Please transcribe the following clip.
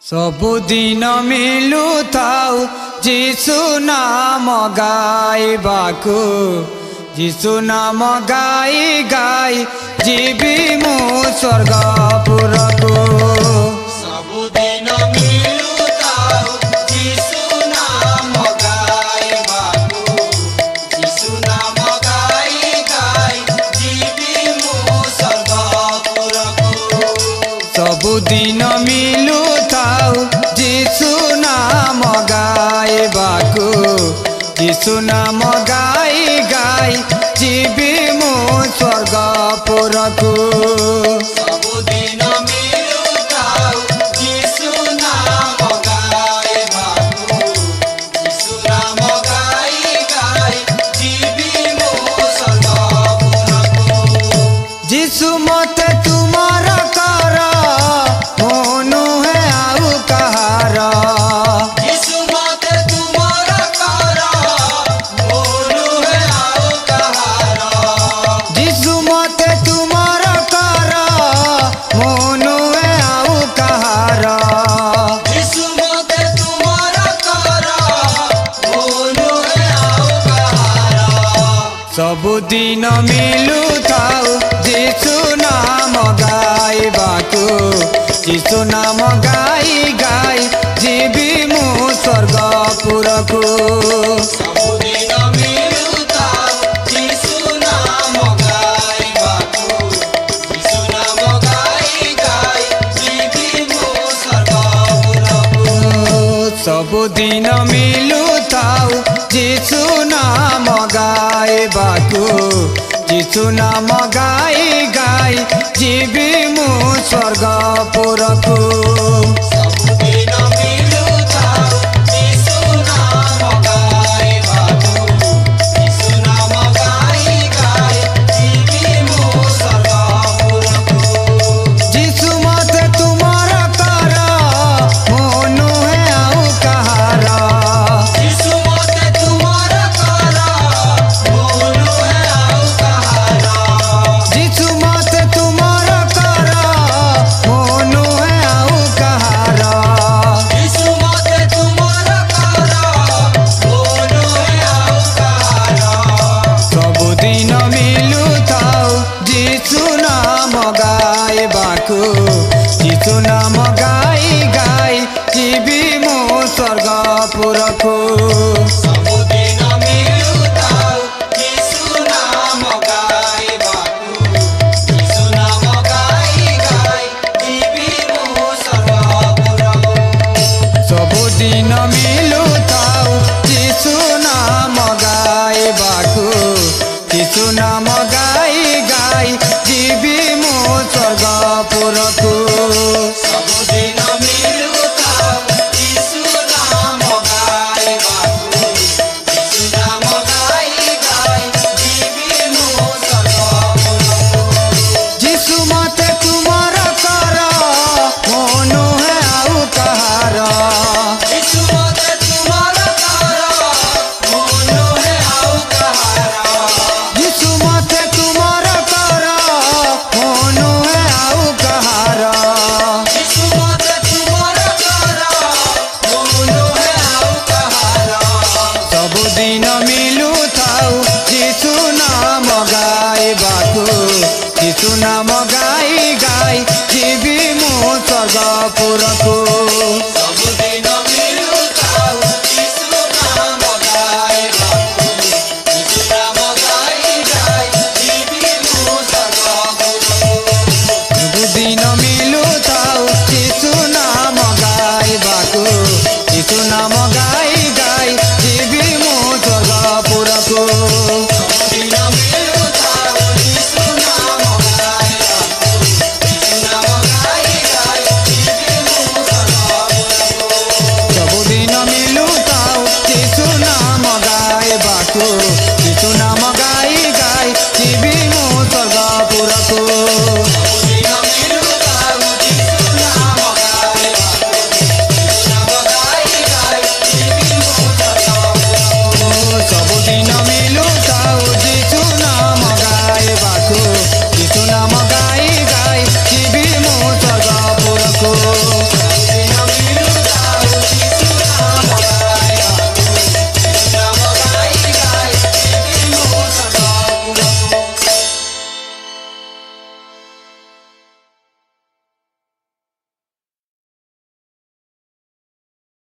सबुदिन मिलु थाउ जीशु नाम गाइबाकु, जीशु नाम गाई गाई जीवी मु स्वर्गपुरकु। सबुदिन मिलु थाउ जीशु नाम गाइबाकु, जीशु नाम गाई गाई जीवी मु स्वर्गपुरकु। सबुदिन मिलु थाउ जीशु नाम गाइबाकु, जीशु नाम गाई गाई जीवी मु स्वर्गपुरकु। सबुदिन मिलु थाउ जीशु नाम गाइबाकु, जीशु नाम गाई गाई जीवी मु स्वर्गपुरकु। जीशु मते तुमार कर मोनु है आउ कहार, जीशु मते तुमार कर मोनु है आउ कहार। जीशु मते तुमार कर मोनु है आउ कहार। जीशु मते तुमार कर मोनु है आउ कहार। सबुदिन मिलु थाउ जीशु नाम गाइबाकु, जीशु नाम गाई गाई जीवी मु स्वर्गपुरकु। सबुदिन मिलु थाउ जीशु नाम गाइबाकु, जीशु नाम गाई गाई जीवी मु स्वर्गपुरकु। सबुदिन मिलु थाउ जीशु नाम गाइबाकु, जीशु नाम गाई गाई जीवी मु स्वर्गपुरकु। सबुदिन मिलु थाउ जीशु नाम गाइबाकु, जीशु नाम गाई गाई जीवी मु स्वर्गपुरकु। जीशु मते तुमार कर मोनु है आउ कहार। जीशु मते तुमार कर मोनु है आउ कहार। जीशु मते तुमार कर मोनु है आउ कहार। जीशु मते तुमार कर मोनु है आउ कहार। सबुदिन मिलु थाउ जीशु नाम गाइबाकु, जीशु नाम गाई गाई जीवी मु स्वर्गपुरकु। सबुदिन मिलु थाउ जीशु नाम गाइबाकु, जीशु नाम गाई गाई जीवी मु स्वर्गपुरकु। सबुदिन मिलु थाउ जीशु नाम गाइबाकु, जीशु नाम गाई गाई जीवी मु स्वर्गपुरकु। सबुदिन मिलु थाउ जीशु नाम गाइबाकु, जीशु नाम गाई गाई जीवी मु स्वर्गपुरकु। जीशु मते तुमार कर मोनु है आउ कहार। जीशु मते तुमार कर मोनु है आउ कहार। जीशु मते तुमार कर मोनु है आउ कहार। जीशु मते तुमार कर मोनु है आउ कहार। सबुदिन मिलु थाउ जीशु नाम गाइबाकु, जीशु नाम गाई गाई जीवी मु स्वर्गपुरकु।